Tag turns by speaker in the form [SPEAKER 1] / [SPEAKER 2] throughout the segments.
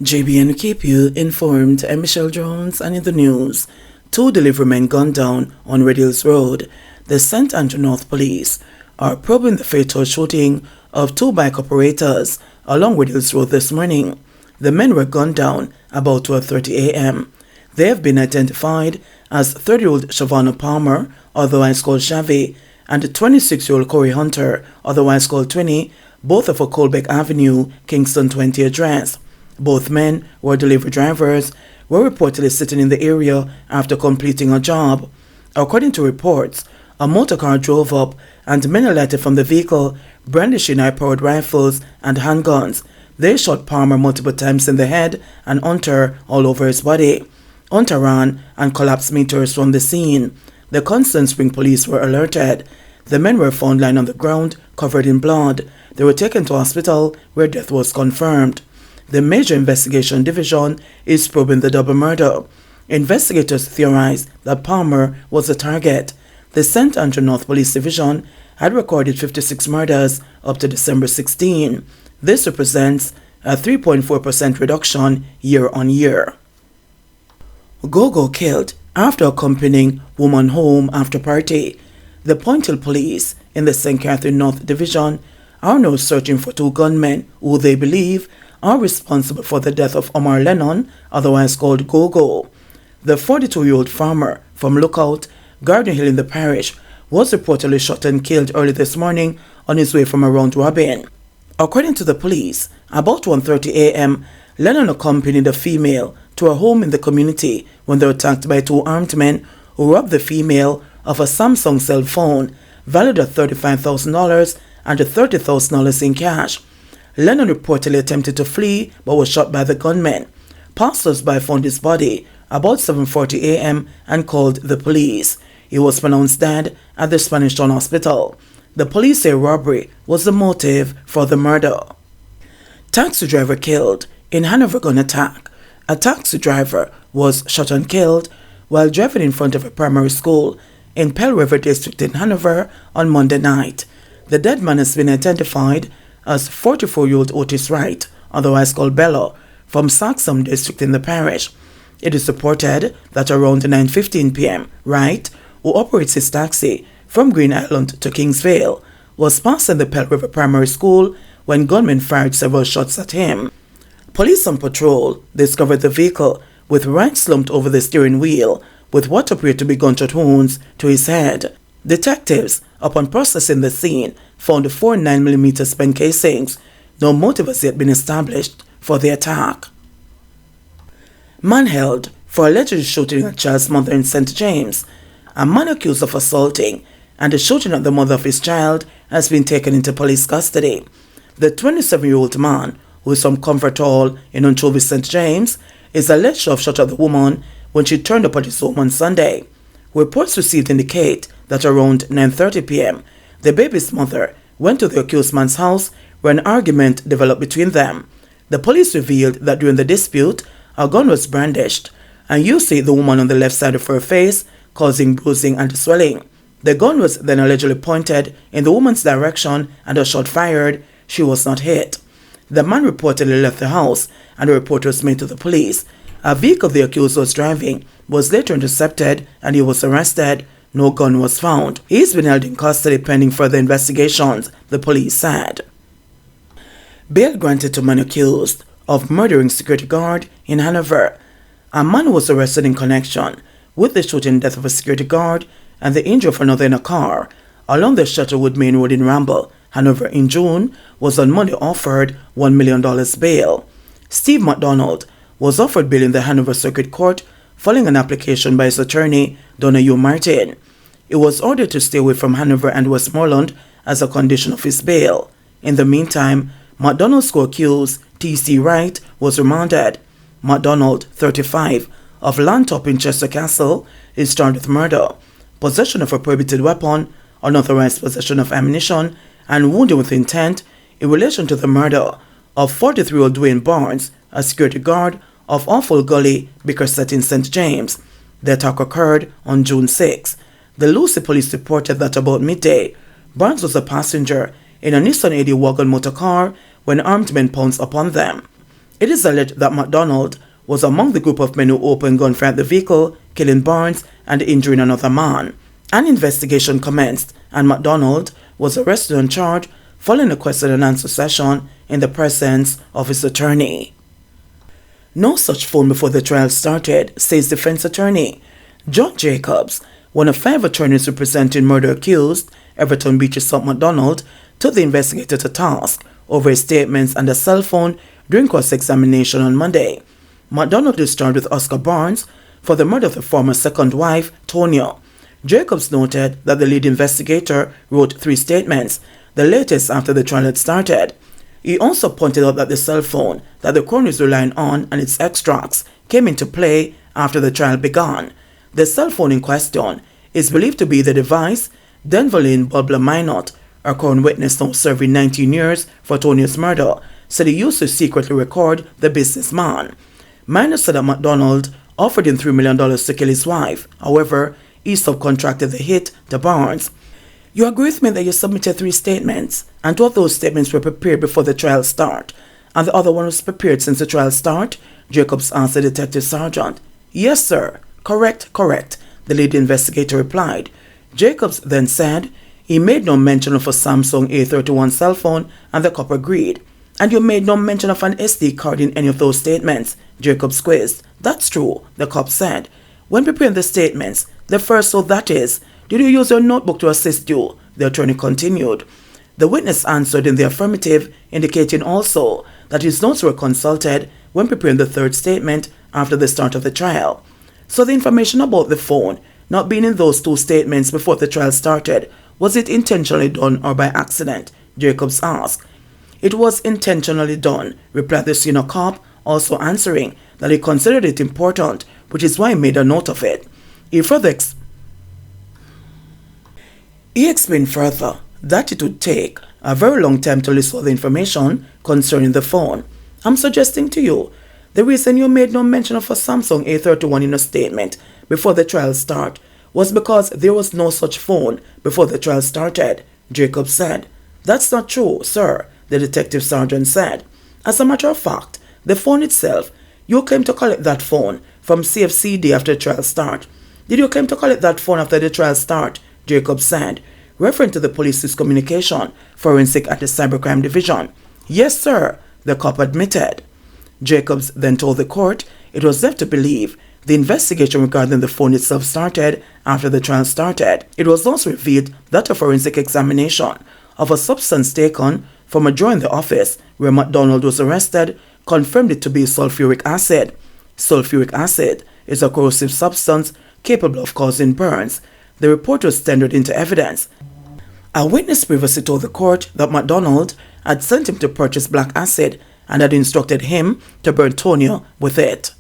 [SPEAKER 1] JBNN keep you informed. I'm Michelle Jones, and in the news, 2 delivery men gunned down on Red Hills Road. The St. Andrew North Police are probing the fatal shooting of 2 bike operators along Red Hills Road this morning. The men were gunned down about 12:30 a.m. They have been identified as 30-year-old Shavonna Palmer, otherwise called Shavy, and 26-year-old Corey Hunter, otherwise called Twinny, both of a Colbeck Avenue, Kingston 20 address. Both men were delivery drivers, were reportedly sitting in the area after completing a job. According to reports, a motor car drove up and men alighted from the vehicle, brandishing high-powered rifles and handguns. They shot Palmer multiple times in the head and Hunter all over his body. Hunter ran and collapsed meters from the scene. The Constant Spring police were alerted. The men were found lying on the ground, covered in blood. They were taken to hospital where death was confirmed. The Major Investigation Division is probing the double murder. Investigators theorize that Palmer was the target. The St. Andrew North Police Division had recorded 56 murders up to December 16. This represents a 3.4% reduction year on year. Go-Go killed after accompanying woman home after party. The Point Hill Police in the St. Catherine North Division are now searching for 2 gunmen who they believe are responsible for the death of Omar Lennon, otherwise called Go-Go. The 42-year-old farmer from Lookout, Garden Hill in the parish, was reportedly shot and killed early this morning on his way from a round robin. According to the police, about 1:30 a.m., Lennon accompanied a female to a home in the community when they were attacked by 2 armed men who robbed the female of a Samsung cell phone valued at $35,000 and $30,000 in cash. Lennon reportedly attempted to flee but was shot by the gunmen. Passers-by found his body about 7:40 a.m. and called the police. He was pronounced dead at the Spanish Town Hospital. The police say robbery was the motive for the murder. Taxi driver killed in Hanover gun attack. A taxi driver was shot and killed while driving in front of a primary school in Pell River District in Hanover on Monday night. The dead man has been identified as 44-year-old Otis Wright, otherwise called Bello, from Saxham District in the parish. It is reported that around 9:15 p.m., Wright, who operates his taxi from Green Island to Kingsvale, was passing the Pell River Primary School when gunmen fired several shots at him. Police on patrol discovered the vehicle with Wright slumped over the steering wheel with what appeared to be gunshot wounds to his head. Detectives, upon processing the scene, found 4 9mm spent casings. No motive has yet been established for the attack. Man held for allegedly shooting a child's mother in St. James. A man accused of assaulting and shooting at the mother of his child has been taken into police custody. The 27-year-old man, who is from Comfort Hall in Anchovy, St. James, is alleged to have shot at the woman when she turned up at his home on Sunday. Reports received indicate that around 9:30 p.m., the baby's mother went to the accused man's house where an argument developed between them. The police revealed that during the dispute, a gun was brandished and used to hit the woman on the left side of her face, causing bruising and swelling. The gun was then allegedly pointed in the woman's direction and a shot fired. She was not hit. The man reportedly left the house and a report was made to the police. A vehicle the accused was driving was later intercepted and he was arrested. No gun was found. He's been held in custody pending further investigations, the police said. Bail granted to man accused of murdering security guard in Hanover. A man was arrested in connection with the shooting death of a security guard and the injury of another in a car along the Shuttlewood Main Road in Ramble, Hanover in June, was on Monday offered $1 million bail. Steve McDonald was offered bail in the Hanover Circuit Court following an application by his attorney, Donahue Martin. He was ordered to stay away from Hanover and Westmoreland as a condition of his bail. In the meantime, McDonald's co-accused, T.C. Wright, was remanded. McDonald, 35, of Lantop in Chester Castle, is charged with murder, possession of a prohibited weapon, unauthorized possession of ammunition, and wounding with intent in relation to the murder of 43-year-old Dwayne Barnes, a security guard of Awful Gully, Bickerset in St. James. The attack occurred on June 6. The Lucy police reported that about midday, Barnes was a passenger in a Nissan AD wagon motor car when armed men pounced upon them. It is alleged that McDonald was among the group of men who opened gunfire at the vehicle, killing Barnes and injuring another man. An investigation commenced, and McDonald was arrested on charge following a question and answer session in the presence of his attorney. No such phone before the trial started, says defense attorney John Jacobs. One of 5 attorneys representing murder accused Everton Beachesop McDonald took the investigator to task over his statements and a cell phone during cross-examination on Monday. McDonald is charged with Oscar Barnes for the murder of the former second wife, Tonya. Jacobs noted that the lead investigator wrote 3 statements, the latest after the trial had started. He also pointed out that the cell phone that the coroner is relying on and its extracts came into play after the trial began. The cell phone in question is believed to be the device Denverlin Bubler Minot, a current witness now serving 19 years for Tonya's murder, said he used to secretly record the businessman. Minot said that McDonald offered him $3 million to kill his wife. However, he subcontracted the hit to Barnes. You agree with me that you submitted 3 statements, and 2 of those statements were prepared before the trial start, and the other one was prepared since the trial start? Jacobs asked the detective sergeant. Yes, sir. Correct, the lead investigator replied. Jacobs then said he made no mention of a Samsung A31 cell phone, and the cop agreed. And you made no mention of an SD card in any of those statements, Jacobs quizzed. That's true, the cop said. When preparing the statements, the first so that is, did you use your notebook to assist you? The attorney continued. The witness answered in the affirmative, indicating also that his notes were consulted when preparing the 3rd statement after the start of the trial. So the information about the phone not being in those 2 statements before the trial started, was it intentionally done or by accident? Jacobs asked. It was intentionally done, replied the senior cop, also answering that he considered it important, which is why he made a note of it. He explained further that it would take a very long time to list all the information concerning the phone. I'm suggesting to you, the reason you made no mention of a Samsung A31 in a statement before the trial start was because there was no such phone before the trial started, Jacobs said. That's not true, sir, the detective sergeant said. As a matter of fact, the phone itself, you claim to collect that phone from CFCD after the trial start. Did you claim to collect that phone after the trial start? Jacobs said, referring to the police's communication forensic at the cybercrime division. Yes, sir, the cop admitted. Jacobs then told the court it was left to believe the investigation regarding the phone itself started after the trial started. It was also revealed that a forensic examination of a substance taken from a drawer in the office where McDonald was arrested confirmed it to be sulfuric acid. Sulfuric acid is a corrosive substance capable of causing burns. The report was tendered into evidence. A witness previously told the court that McDonald had sent him to purchase black acid and had instructed him to burn Tonya with it.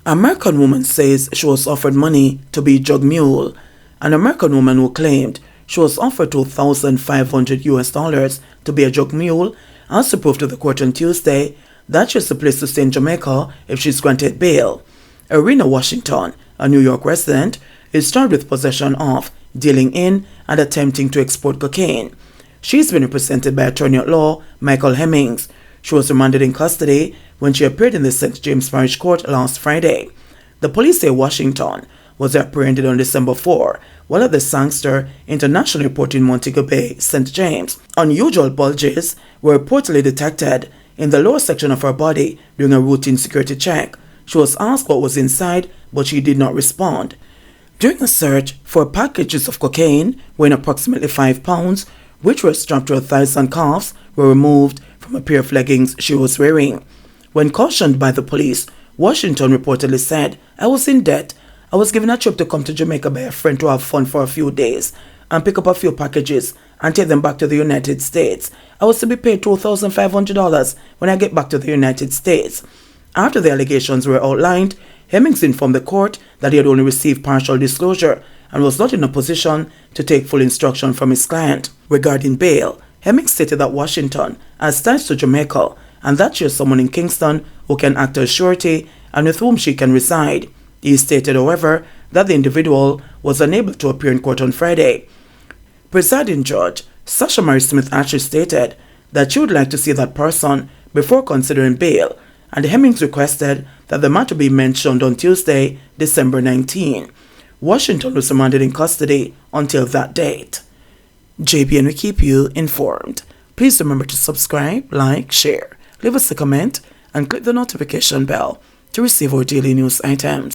[SPEAKER 1] An American woman says she was offered money to be a drug mule. An American woman who claimed she was offered $2,500 to be a drug mule also proved to the court on Tuesday that she is a place to stay in Jamaica if she is granted bail. Irina Washington, a New York resident, is charged with possession of, dealing in, and attempting to export cocaine. She has been represented by attorney at law Michael Hemmings. She was remanded in custody when she appeared in the St. James Parish Court last Friday. The police say Washington was apprehended on December 4 while at the Sangster International Airport in Montego Bay, St. James. Unusual bulges were reportedly detected in the lower section of her body during a routine security check. She was asked what was inside, but she did not respond. During a search, 4 packages of cocaine weighing approximately 5 pounds, which were strapped to her thighs and calves, were removed from a pair of leggings she was wearing. When cautioned by the police, Washington reportedly said, I was in debt. I was given a trip to come to Jamaica by a friend to have fun for a few days and pick up a few packages and take them back to the United States. I was to be paid $2,500 when I get back to the United States. After the allegations were outlined, Hemmings informed the court that he had only received partial disclosure and was not in a position to take full instruction from his client. Regarding bail, Hemmings stated that Washington has ties to Jamaica and that she is someone in Kingston who can act as surety and with whom she can reside. He stated, however, that the individual was unable to appear in court on Friday. Presiding Judge Sasha Mary Smith actually stated that she would like to see that person before considering bail, and the Hemmings requested that the matter be mentioned on Tuesday, December 19. Washington was remanded in custody until that date. JBNN will keep you informed. Please remember to subscribe, like, share, leave us a comment, and click the notification bell to receive our daily news items.